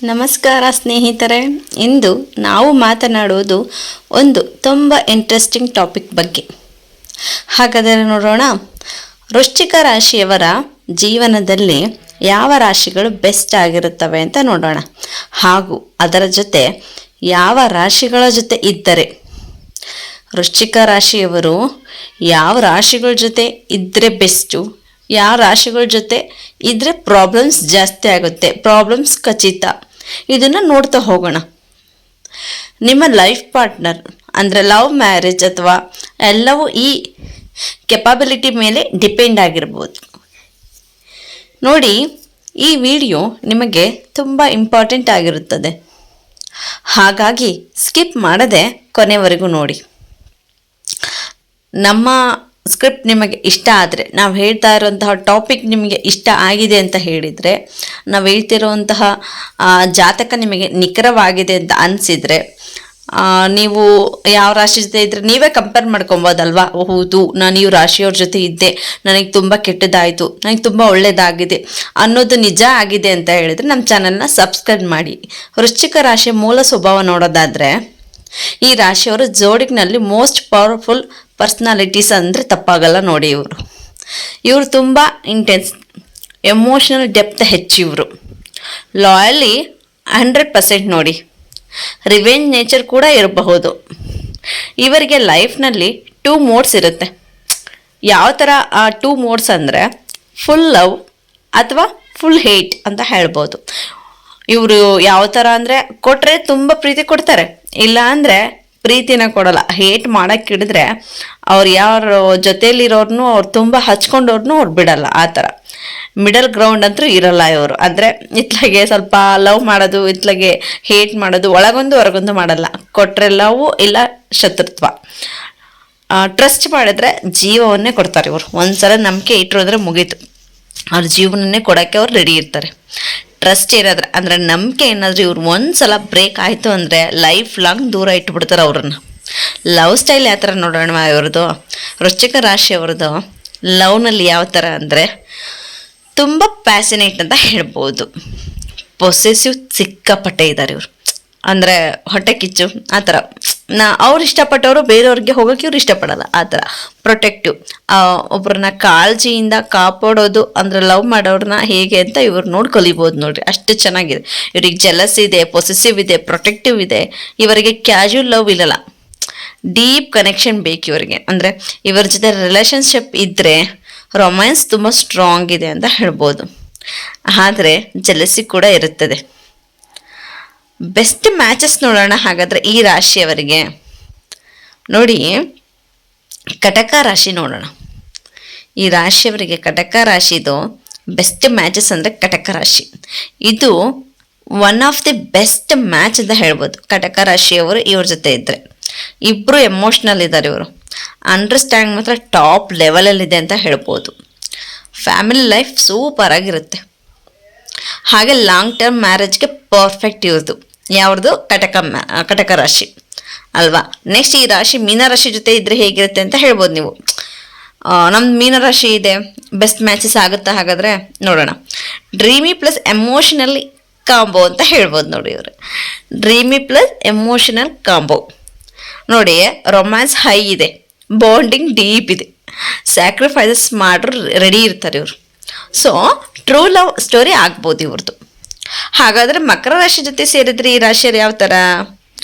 ನಮಸ್ಕಾರ ಸ್ನೇಹಿತರೆ. ಇಂದು ನಾವು ಮಾತನಾಡುವುದು ಒಂದು ತುಂಬ ಇಂಟ್ರೆಸ್ಟಿಂಗ್ ಟಾಪಿಕ್ ಬಗ್ಗೆ. ಹಾಗಾದರೆ ನೋಡೋಣ, ವೃಶ್ಚಿಕ ರಾಶಿಯವರ ಜೀವನದಲ್ಲಿ ಯಾವ ರಾಶಿಗಳು ಬೆಸ್ಟ್ ಆಗಿರುತ್ತವೆ ಅಂತ ನೋಡೋಣ. ಹಾಗೂ ಅದರ ಜೊತೆ ಯಾವ ರಾಶಿಗಳ ಜೊತೆ ಇದ್ದರೆ, ವೃಶ್ಚಿಕ ರಾಶಿಯವರು ಯಾವ ರಾಶಿಗಳ ಜೊತೆ ಇದ್ದರೆ ಬೆಸ್ಟು, ಯಾವ ರಾಶಿಗಳ ಜೊತೆ ಇದ್ರೆ ಪ್ರಾಬ್ಲಮ್ಸ್ ಜಾಸ್ತಿ ಆಗುತ್ತೆ, ಪ್ರಾಬ್ಲಮ್ಸ್ ಖಚಿತ, ಇದನ್ನು ನೋಡ್ತಾ ಹೋಗೋಣ. ನಿಮ್ಮ ಲೈಫ್ ಪಾರ್ಟ್ನರ್ ಅಂದರೆ ಲವ್ ಮ್ಯಾರೇಜ್ ಅಥವಾ ಎಲ್ಲವೂ ಈ ಕೆಪಾಬಿಲಿಟಿ ಮೇಲೆ ಡಿಪೆಂಡ್ ಆಗಿರ್ಬೋದು. ನೋಡಿ, ಈ ವಿಡಿಯೋ ನಿಮಗೆ ತುಂಬ ಇಂಪಾರ್ಟೆಂಟ್ ಆಗಿರುತ್ತದೆ. ಹಾಗಾಗಿ ಸ್ಕಿಪ್ ಮಾಡದೆ ಕೊನೆವರೆಗೂ ನೋಡಿ. ನಮ್ಮ ಸ್ಕ್ರಿಪ್ಟ್ ನಿಮಗೆ ಇಷ್ಟ ಆದರೆ, ನಾವು ಹೇಳ್ತಾ ಇರುವಂತಹ ಟಾಪಿಕ್ ನಿಮಗೆ ಇಷ್ಟ ಆಗಿದೆ ಅಂತ ಹೇಳಿದರೆ, ನಾವು ಹೇಳ್ತಿರುವಂತಹ ಜಾತಕ ನಿಮಗೆ ನಿಖರವಾಗಿದೆ ಅಂತ ಅನಿಸಿದರೆ, ನೀವು ಯಾವ ರಾಶಿ ಜೊತೆ ಇದ್ದರೆ ನೀವೇ ಕಂಪೇರ್ ಮಾಡ್ಕೊಬೋದಲ್ವಾ. ಹೌದು, ನಾನು ಈ ರಾಶಿಯವ್ರ ಜೊತೆ ಇದ್ದೆ, ನನಗೆ ತುಂಬ ಕೆಟ್ಟದಾಯಿತು, ನನಗೆ ತುಂಬ ಒಳ್ಳೆಯದಾಗಿದೆ ಅನ್ನೋದು ನಿಜ ಆಗಿದೆ ಅಂತ ಹೇಳಿದರೆ ನಮ್ಮ ಚಾನಲ್ನ ಸಬ್ಸ್ಕ್ರೈಬ್ ಮಾಡಿ. ವೃಶ್ಚಿಕ ರಾಶಿಯ ಮೂಲ ಸ್ವಭಾವ ನೋಡೋದಾದರೆ, ಈ ರಾಶಿಯವರು ಜೋಡಿನಲ್ಲಿ ಮೋಸ್ಟ್ ಪವರ್ಫುಲ್ ಪರ್ಸ್ನಾಲಿಟೀಸ್ ಅಂದರೆ ತಪ್ಪಾಗಲ್ಲ ನೋಡಿ. ಇವರು ತುಂಬ ಇಂಟೆನ್ಸ್, ಎಮೋಷನಲ್ ಡೆಪ್ತ್ ಹೆಚ್ಚು. ಇವರು ಲಾಯಲಿ 100% ನೋಡಿ. ರಿವೆಂಜ್ ನೇಚರ್ ಕೂಡ ಇರಬಹುದು. ಇವರಿಗೆ ಲೈಫ್ನಲ್ಲಿ 2 ಮೋಡ್ಸ್ ಇರುತ್ತೆ. ಯಾವ ಥರ ಆ 2 ಮೋಡ್ಸ್ ಅಂದರೆ, ಫುಲ್ ಲವ್ ಅಥವಾ ಫುಲ್ ಹೇಟ್ ಅಂತ ಹೇಳ್ಬೋದು. ಇವರು ಯಾವ ಥರ ಅಂದರೆ, ಕೊಟ್ಟರೆ ತುಂಬ ಪ್ರೀತಿ ಕೊಡ್ತಾರೆ, ಇಲ್ಲ ಅಂದರೆ ಪ್ರೀತಿನ ಕೊಡಲ್ಲ. ಹೇಟ್ ಮಾಡೋಕ್ಕೆ ಹಿಡಿದ್ರೆ ಅವ್ರು ಯಾರು ಜೊತೆಯಲ್ಲಿರೋರ್ನು ಅವ್ರು ತುಂಬ ಹಚ್ಕೊಂಡವ್ರನ್ನೂ ಅವ್ರು ಬಿಡಲ್ಲ. ಆ ಥರ ಮಿಡಲ್ ಗ್ರೌಂಡ್ ಅಂತೂ ಇರಲ್ಲ ಇವರು. ಅಂದರೆ ಇತ್ಲಾಗೆ ಸ್ವಲ್ಪ ಲವ್ ಮಾಡೋದು, ಇತ್ಲಾಗೆ ಹೇಟ್ ಮಾಡೋದು, ಒಳಗೊಂದು ಹೊರಗೊಂದು ಮಾಡಲ್ಲ. ಕೊಟ್ಟರೆ ಲವ್ ಇಲ್ಲ ಶತ್ರುತ್ವ. ಟ್ರಸ್ಟ್ ಮಾಡಿದ್ರೆ ಜೀವವನ್ನೇ ಕೊಡ್ತಾರೆ ಇವರು. ಒಂದ್ಸಲ ನಂಬಿಕೆ ಇಟ್ಟರು ಅಂದರೆ ಮುಗೀತು, ಅವ್ರ ಜೀವನನ್ನೇ ಕೊಡೋಕ್ಕೆ ಅವ್ರು ರೆಡಿ ಇರ್ತಾರೆ. ಟ್ರಸ್ಟ್ ಏನಾದ್ರೆ ಅಂದರೆ ನಂಬಿಕೆ ಏನಾದರೂ ಇವ್ರು ಒಂದ್ಸಲ ಬ್ರೇಕ್ ಆಯಿತು ಅಂದರೆ ಲೈಫ್ ಲಾಂಗ್ ದೂರ ಇಟ್ಬಿಡ್ತಾರೆ ಅವ್ರನ್ನ. ಲವ್ ಸ್ಟೈಲ್ ಯಾವ ಥರ ನೋಡೋಣ ಇವ್ರದ್ದು, ವೃಶ್ಚಿಕ ರಾಶಿಯವ್ರದ್ದು ಲವ್ನಲ್ಲಿ ಯಾವ ಥರ ಅಂದರೆ ತುಂಬ ಪ್ಯಾಸಿನೇಟ್ ಅಂತ ಹೇಳ್ಬೋದು. ಪೊಸೆಸಿವ್ ಸಿಕ್ಕಾಪಟ್ಟೆ ಇದ್ದಾರೆ ಇವರು. ಅಂದರೆ ಹೊಟ್ಟೆ ಕಿಚ್ಚು ಆ ಥರ. ಅವ್ರು ಇಷ್ಟಪಟ್ಟವರು ಬೇರೆಯವ್ರಿಗೆ ಹೋಗೋಕೆ ಇವ್ರು ಇಷ್ಟಪಡಲ್ಲ. ಆ ಥರ ಪ್ರೊಟೆಕ್ಟಿವ್, ಒಬ್ಬರನ್ನ ಕಾಳಜಿಯಿಂದ ಕಾಪಾಡೋದು. ಅಂದರೆ ಲವ್ ಮಾಡೋರನ್ನ ಹೇಗೆ ಅಂತ ಇವ್ರು ನೋಡಿ ಕಲಿಬೋದು ನೋಡ್ರಿ, ಅಷ್ಟು ಚೆನ್ನಾಗಿದೆ. ಇವ್ರಿಗೆ ಜೆಲಸ್ ಇದೆ, ಪೊಸೆಸಿವ್ ಇದೆ, ಪ್ರೊಟೆಕ್ಟಿವ್ ಇದೆ. ಇವರಿಗೆ ಕ್ಯಾಶುವಲ್ ಲವ್ ಇಲ್ಲಲ್ಲ, ಡೀಪ್ ಕನೆಕ್ಷನ್ ಬೇಕು ಇವರಿಗೆ. ಅಂದರೆ ಇವರ ಜೊತೆ ರಿಲೇಷನ್ಶಿಪ್ ಇದ್ದರೆ ರೊಮ್ಯಾನ್ಸ್ ತುಂಬ ಸ್ಟ್ರಾಂಗ್ ಇದೆ ಅಂತ ಹೇಳ್ಬೋದು. ಆದರೆ ಜೆಲಸಿ ಕೂಡ ಇರುತ್ತದೆ. ಬೆಸ್ಟ್ ಮ್ಯಾಚಸ್ ನೋಡೋಣ ಹಾಗಾದರೆ ಈ ರಾಶಿಯವರಿಗೆ. ನೋಡಿ, ಕಟಕ ರಾಶಿ ನೋಡೋಣ. ಈ ರಾಶಿಯವರಿಗೆ ಕಟಕ ರಾಶಿದು ಬೆಸ್ಟ್ ಮ್ಯಾಚಸ್ ಅಂದರೆ ಕಟಕ ರಾಶಿ. ಇದು one of the best match ಅಂತ ಹೇಳ್ಬೋದು. ಕಟಕ ರಾಶಿಯವರು ಇವ್ರ ಜೊತೆ ಇದ್ದರೆ ಇಬ್ಬರು ಎಮೋಷ್ನಲ್ ಇದ್ದಾರೆ. ಇವರು ಅಂಡರ್ಸ್ಟ್ಯಾಂಡ್ ಮಾತ್ರ ಟಾಪ್ ಲೆವೆಲಲ್ಲಿದೆ ಅಂತ ಹೇಳ್ಬೋದು. ಫ್ಯಾಮಿಲಿ ಲೈಫ್ ಸೂಪರ್ ಆಗಿರುತ್ತೆ. ಹಾಗೆ ಲಾಂಗ್ ಟರ್ಮ್ ಮ್ಯಾರೇಜ್ಗೆ ಪರ್ಫೆಕ್ಟ್ ಇವ್ರದ್ದು. ಯಾವ್ದು? ಕಟಕ ರಾಶಿ ಅಲ್ವಾ. ನೆಕ್ಸ್ಟ್ ಈ ರಾಶಿ ಮೀನರಾಶಿ ಜೊತೆ ಇದ್ರೆ ಹೇಗಿರುತ್ತೆ ಅಂತ ಹೇಳ್ಬೋದು ನೀವು. ನಮ್ದು ಮೀನರಾಶಿ ಇದೆ, ಬೆಸ್ಟ್ ಮ್ಯಾಚಸ್ ಆಗುತ್ತಾ ಹಾಗಾದರೆ ನೋಡೋಣ. ಡ್ರೀಮಿ ಪ್ಲಸ್ ಎಮೋಷನಲ್ ಕಾಂಬೋ ಅಂತ ಹೇಳ್ಬೋದು ನೋಡಿ. ಇವರು ಡ್ರೀಮಿ ಪ್ಲಸ್ ಎಮೋಷನಲ್ ಕಾಂಬೋ ನೋಡಿ. ರೊಮ್ಯಾನ್ಸ್ ಹೈ ಇದೆ, ಬಾಂಡಿಂಗ್ ಡೀಪ್ ಇದೆ, ಸ್ಯಾಕ್ರಿಫೈಸಸ್ ಮಾಡ್ರು ರೆಡಿ ಇರ್ತಾರೆ ಇವರು. ಸೊ ಟ್ರೂ ಲವ್ ಸ್ಟೋರಿ ಆಗ್ಬೋದು ಇವ್ರದ್ದು. ಹಾಗಾದರೆ ಮಕರ ರಾಶಿ ಜೊತೆ ಸೇರಿದ್ರೆ ಈ ರಾಶಿಯರು ಯಾವ ಥರ?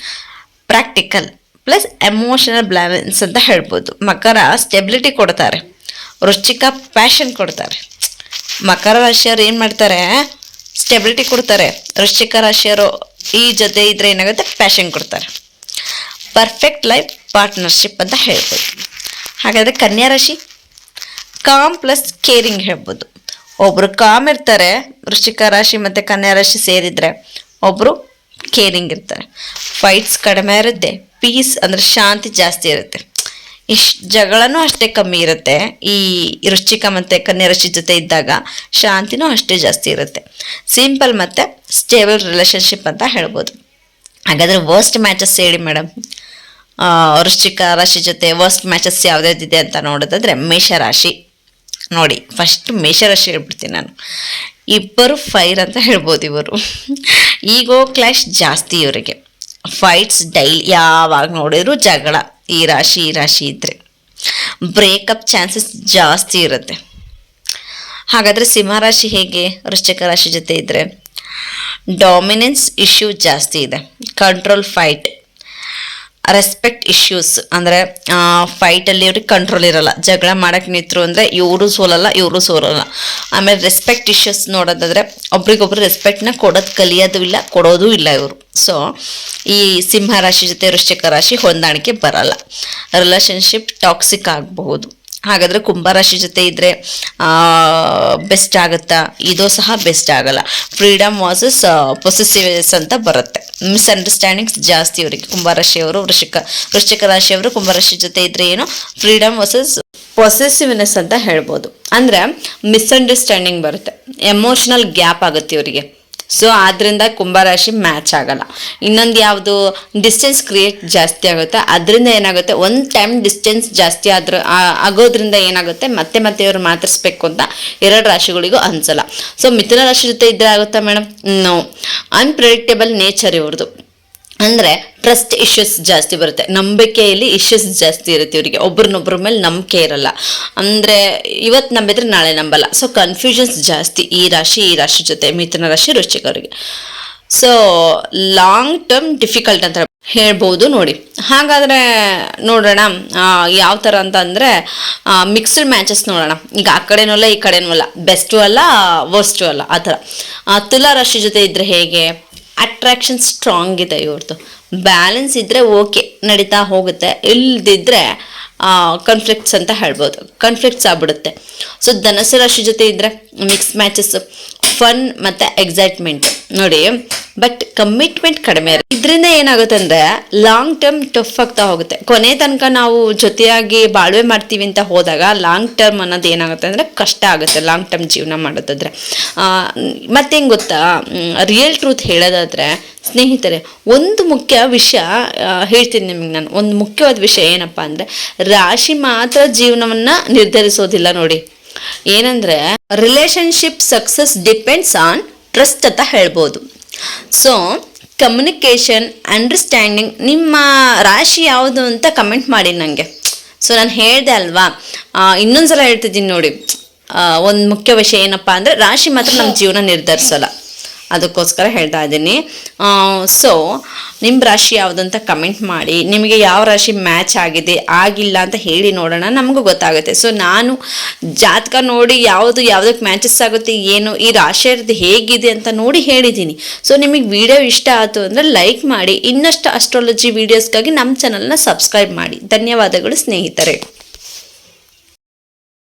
ಪ್ರಾಕ್ಟಿಕಲ್ ಪ್ಲಸ್ ಎಮೋಷನಲ್ ಬ್ಯಾಲೆನ್ಸ್ ಅಂತ ಹೇಳ್ಬೋದು. ಮಕರ ಸ್ಟೆಬಿಲಿಟಿ ಕೊಡ್ತಾರೆ, ವೃಶ್ಚಿಕ ಪ್ಯಾಷನ್ ಕೊಡ್ತಾರೆ. ಮಕರ ರಾಶಿಯವರು ಏನು ಮಾಡ್ತಾರೆ? ಸ್ಟೆಬಿಲಿಟಿ ಕೊಡ್ತಾರೆ. ವೃಶ್ಚಿಕ ರಾಶಿಯವರು ಈ ಜೊತೆ ಇದ್ರೆ ಏನಾಗುತ್ತೆ? ಪ್ಯಾಷನ್ ಕೊಡ್ತಾರೆ. ಪರ್ಫೆಕ್ಟ್ ಲೈಫ್ ಪಾರ್ಟ್ನರ್ಶಿಪ್ ಅಂತ ಹೇಳ್ಬೋದು. ಹಾಗಾದರೆ ಕನ್ಯಾ ರಾಶಿ ಕಾಮ್ ಪ್ಲಸ್ ಕೇರಿಂಗ್ ಹೇಳ್ಬೋದು. ಒಬ್ಬರು ಕಾಮ್ ಇರ್ತಾರೆ, ವೃಶ್ಚಿಕ ರಾಶಿ ಮತ್ತು ಕನ್ಯಾ ರಾಶಿ ಸೇರಿದರೆ. ಒಬ್ಬರು ಕೇರಿಂಗ್ ಇರ್ತಾರೆ. ಫೈಟ್ಸ್ ಕಡಿಮೆ ಇರುತ್ತೆ, ಪೀಸ್ ಅಂದರೆ ಶಾಂತಿ ಜಾಸ್ತಿ ಇರುತ್ತೆ. ಜಗಳನೂ ಅಷ್ಟೇ ಕಮ್ಮಿ ಇರುತ್ತೆ. ಈ ವೃಶ್ಚಿಕ ಮತ್ತು ಕನ್ಯಾ ರಾಶಿ ಜೊತೆ ಇದ್ದಾಗ ಶಾಂತಿನೂ ಅಷ್ಟೇ ಜಾಸ್ತಿ ಇರುತ್ತೆ. ಸಿಂಪಲ್ ಮತ್ತು ಸ್ಟೇಬಲ್ ರಿಲೇಷನ್ಶಿಪ್ ಅಂತ ಹೇಳ್ಬೋದು. ಹಾಗಾದರೆ ವರ್ಸ್ಟ್ ಮ್ಯಾಚಸ್ ಹೇಳಿ ಮೇಡಮ್. ವೃಶ್ಚಿಕ ರಾಶಿ ಜೊತೆ ವರ್ಸ್ಟ್ ಮ್ಯಾಚಸ್ ಯಾವುದ್ಯಾವ್ದಿದೆ ಅಂತ ನೋಡೋದಾದರೆ ಮೇಷರಾಶಿ, ನೋಡಿ ಫಸ್ಟ್ ಮೇಷರಾಶಿ ಹೇಳ್ಬಿಡ್ತೀನಿ ನಾನು. ಇಬ್ಬರು ಫೈರ್ ಅಂತ ಹೇಳ್ಬೋದು. ಇವರು ಈಗೋ ಕ್ಲಾಶ್ ಜಾಸ್ತಿ ಇವರಿಗೆ, ಫೈಟ್ಸ್ ಡೈಲಿ, ಯಾವಾಗ ನೋಡಿದ್ರು ಜಗಳ. ಈ ರಾಶಿ ಇದ್ದರೆ ಬ್ರೇಕಪ್ ಚಾನ್ಸಸ್ ಜಾಸ್ತಿ ಇರುತ್ತೆ. ಹಾಗಾದರೆ ಸಿಂಹರಾಶಿ ಹೇಗೆ? ವೃಶ್ಚಿಕ ರಾಶಿ ಜೊತೆ ಇದ್ದರೆ ಡಾಮಿನೆನ್ಸ್ ಇಶ್ಯೂ ಜಾಸ್ತಿ ಇದೆ, ಕಂಟ್ರೋಲ್ ಫೈಟ್, ರೆಸ್ಪೆಕ್ಟ್ ಇಶ್ಯೂಸ್. ಅಂದರೆ ಫೈಟಲ್ಲಿ ಇವ್ರಿಗೆ ಕಂಟ್ರೋಲ್ ಇರಲ್ಲ, ಜಗಳ ಮಾಡೋಕ್ಕೆ ನಿಂತರು ಅಂದರೆ ಇವರು ಸೋಲಲ್ಲ ಇವರು ಸೋಲಲ್ಲ. ಆಮೇಲೆ ರೆಸ್ಪೆಕ್ಟ್ ಇಶ್ಯೂಸ್ ನೋಡೋದಾದರೆ ಒಬ್ರಿಗೊಬ್ರು ರೆಸ್ಪೆಕ್ಟ್ನ ಕೊಡೋದು ಕಲಿಯೋದು ಇಲ್ಲ, ಕೊಡೋದು ಇಲ್ಲ ಇವರು. ಸೊ ಈ ಸಿಂಹ ರಾಶಿ ಜೊತೆ ವೃಶ್ಚಿಕ ರಾಶಿ ಹೊಂದಾಣಿಕೆ ಬರಲ್ಲ, ರಿಲೇಷನ್ಶಿಪ್ ಟಾಕ್ಸಿಕ್ ಆಗಬಹುದು. ಹಾಗಾದರೆ ಕುಂಭರಾಶಿ ಜೊತೆ ಇದ್ದರೆ ಬೆಸ್ಟ್ ಆಗುತ್ತಾ? ಇದು ಸಹ ಬೆಸ್ಟ್ ಆಗಲ್ಲ. ಫ್ರೀಡಮ್ ವಾಸಸ್ ಪೊಸೆಸಿವ್ನೆಸ್ ಅಂತ ಬರುತ್ತೆ. ಮಿಸ್ಅಂಡರ್ಸ್ಟ್ಯಾಂಡಿಂಗ್ಸ್ ಜಾಸ್ತಿ ಇವರಿಗೆ. ಕುಂಭರಾಶಿಯವರು ವೃಶ್ಚಿಕ ರಾಶಿಯವರು ಕುಂಭರಾಶಿ ಜೊತೆ ಇದ್ದರೆ ಏನು ಫ್ರೀಡಮ್ ವಾಸಸ್ ಪೊಸೆಸಿವ್ನೆಸ್ ಅಂತ ಹೇಳ್ಬೋದು. ಅಂದರೆ ಮಿಸ್ಅಂಡರ್ಸ್ಟ್ಯಾಂಡಿಂಗ್ ಬರುತ್ತೆ, ಎಮೋಷನಲ್ ಗ್ಯಾಪ್ ಆಗುತ್ತೆ ಇವರಿಗೆ. ಸೊ ಆದ್ದರಿಂದ ಕುಂಭರಾಶಿ ಮ್ಯಾಚ್ ಆಗಲ್ಲ. ಇನ್ನೊಂದು ಯಾವುದು, ಡಿಸ್ಟೆನ್ಸ್ ಕ್ರಿಯೇಟ್ ಜಾಸ್ತಿ ಆಗುತ್ತೆ. ಅದರಿಂದ ಏನಾಗುತ್ತೆ, ಒಂದು ಟೈಮ್ ಡಿಸ್ಟೆನ್ಸ್ ಜಾಸ್ತಿ ಆಗೋದ್ರಿಂದ ಏನಾಗುತ್ತೆ, ಮತ್ತೆ ಇವರು ಮಾತಾಡಿಸ್ಬೇಕು ಅಂತ ಎರಡು ರಾಶಿಗಳಿಗೂ ಅನ್ಸಲ್ಲ. ಸೊ ಮಿಥುನ ರಾಶಿ ಜೊತೆ ಇದ್ರೆ ಆಗುತ್ತಾ ಮೇಡಮ್? ನೋ. ಅನ್ಪ್ರೆಡಿಕ್ಟೇಬಲ್ ನೇಚರ್ ಇವ್ರದ್ದು. ಅಂದರೆ ಟ್ರಸ್ಟ್ ಇಶ್ಯೂಸ್ ಜಾಸ್ತಿ ಬರುತ್ತೆ, ನಂಬಿಕೆಯಲ್ಲಿ ಇಶ್ಯೂಸ್ ಜಾಸ್ತಿ ಇರುತ್ತೆ ಇವರಿಗೆ. ಒಬ್ರನ್ನೊಬ್ರ ಮೇಲೆ ನಂಬಿಕೆ ಇರಲ್ಲ, ಅಂದರೆ ಇವತ್ತು ನಂಬಿದ್ರೆ ನಾಳೆ ನಂಬಲ್ಲ. ಸೊ ಕನ್ಫ್ಯೂಷನ್ಸ್ ಜಾಸ್ತಿ ಈ ರಾಶಿ ಜೊತೆ ಮಿಥುನ ರಾಶಿ ವೃಶ್ಚಿಕರಿಗೆ. ಸೊ ಲಾಂಗ್ ಟರ್ಮ್ ಡಿಫಿಕಲ್ಟ್ ಅಂತ ಹೇಳ್ಬೋದು. ನೋಡಿ ಹಾಗಾದರೆ ನೋಡೋಣ ಯಾವ ಥರ ಅಂತ ಅಂದರೆ ಮಿಕ್ಸ್ಡ್ ಮ್ಯಾಚಸ್ ನೋಡೋಣ. ಈಗ ಆ ಕಡೆನೂ ಅಲ್ಲ ಈ ಕಡೆನೂ ಅಲ್ಲ, ಬೆಸ್ಟು ಅಲ್ಲ ವರ್ಸ್ಟು ಅಲ್ಲ, ಆ ಥರ. ತುಲಾ ರಾಶಿ ಜೊತೆ ಇದ್ದರೆ ಹೇಗೆ? ಅಟ್ರಾಕ್ಷನ್ ಸ್ಟ್ರಾಂಗ್ ಇದೆ ಇವ್ರದ್ದು, ಬ್ಯಾಲೆನ್ಸ್ ಇದ್ದರೆ ಓಕೆ ನಡೀತಾ ಹೋಗುತ್ತೆ, ಇಲ್ದಿದ್ರೆ ಕಾನ್ಫ್ಲಿಕ್ಟ್ಸ್ ಅಂತ ಹೇಳ್ಬೋದು, ಕಾನ್ಫ್ಲಿಕ್ಟ್ಸ್ ಆಗ್ಬಿಡುತ್ತೆ. ಸೊ ಧನಸ್ಸು ರಾಶಿ ಜೊತೆ ಇದ್ದರೆ ಮಿಕ್ಸ್ ಮ್ಯಾಚಸ್, ಫನ್ ಮತ್ತು ಎಕ್ಸೈಟ್ಮೆಂಟ್ ನೋಡಿ, ಬಟ್ ಕಮಿಟ್ಮೆಂಟ್ ಕಡಿಮೆ ಇರುತ್ತೆ. ಇದರಿಂದ ಏನಾಗುತ್ತೆ ಅಂದರೆ ಲಾಂಗ್ ಟರ್ಮ್ ಟಫ್ ಆಗ್ತಾ ಹೋಗುತ್ತೆ. ಕೊನೆ ತನಕ ನಾವು ಜೊತೆಯಾಗಿ ಬಾಳ್ವೆ ಮಾಡ್ತೀವಿ ಅಂತ ಹೋದಾಗ ಲಾಂಗ್ ಟರ್ಮ್ ಅನ್ನೋದು ಏನಾಗುತ್ತೆ ಅಂದರೆ ಕಷ್ಟ ಆಗುತ್ತೆ, ಲಾಂಗ್ ಟರ್ಮ್ ಜೀವನ ಮಾಡೋದಾದ್ರೆ. ಮತ್ತೆ ಹೆಂಗೆ ಗೊತ್ತಾ, ರಿಯಲ್ ಟ್ರೂತ್ ಹೇಳೋದಾದರೆ ಸ್ನೇಹಿತರೆ, ಒಂದು ಮುಖ್ಯ ವಿಷಯ ಹೇಳ್ತೀನಿ ನಿಮಗೆ ನಾನು. ಒಂದು ಮುಖ್ಯವಾದ ವಿಷಯ ಏನಪ್ಪ ಅಂದರೆ, ರಾಶಿ ಮಾತ್ರ ಜೀವನವನ್ನು ನಿರ್ಧರಿಸೋದಿಲ್ಲ ನೋಡಿ. ಏನಂದರೆ relationship success depends on trust ಅಂತ ಹೇಳ್ಬೋದು. So communication, understanding. ನಿಮ್ಮ ರಾಶಿ ಯಾವುದು ಅಂತ ಕಮೆಂಟ್ ಮಾಡಿ ನನಗೆ. ಸೊ ನಾನು ಹೇಳಿದೆ ಅಲ್ವಾ, ಇನ್ನೊಂದ್ಸಲ ಹೇಳ್ತಿದ್ದೀನಿ ನೋಡಿ. ಒಂದು ಮುಖ್ಯ ವಿಷಯ ಏನಪ್ಪ ಅಂದರೆ ರಾಶಿ ಮಾತ್ರ ನಮ್ಮ ಜೀವನ ನಿರ್ಧರಿಸಲ್ಲ, ಅದಕ್ಕೋಸ್ಕರ ಹೇಳ್ತಾ ಇದ್ದೀನಿ. ಸೊ ನಿಮ್ಮ ರಾಶಿ ಯಾವುದಂತ ಕಮೆಂಟ್ ಮಾಡಿ. ನಿಮಗೆ ಯಾವ ರಾಶಿ ಮ್ಯಾಚ್ ಆಗಿದೆ ಆಗಿಲ್ಲ ಅಂತ ಹೇಳಿ ನೋಡೋಣ, ನಮಗೂ ಗೊತ್ತಾಗುತ್ತೆ. ಸೊ ನಾನು ಜಾತಕ ನೋಡಿ ಯಾವುದಕ್ಕೆ ಮ್ಯಾಚಸ್ ಆಗುತ್ತೆ ಏನು, ಈ ರಾಶಿಯದ್ದು ಹೇಗಿದೆ ಅಂತ ನೋಡಿ ಹೇಳಿದ್ದೀನಿ. ಸೊ ನಿಮಗೆ ವಿಡಿಯೋ ಇಷ್ಟ ಆಯಿತು ಅಂದರೆ ಲೈಕ್ ಮಾಡಿ. ಇನ್ನಷ್ಟು ಅಸ್ಟ್ರಾಲಜಿ ವೀಡಿಯೋಸ್ಗಾಗಿ ನಮ್ಮ ಚಾನಲ್ನ ಸಬ್ಸ್ಕ್ರೈಬ್ ಮಾಡಿ. ಧನ್ಯವಾದಗಳು ಸ್ನೇಹಿತರೆ.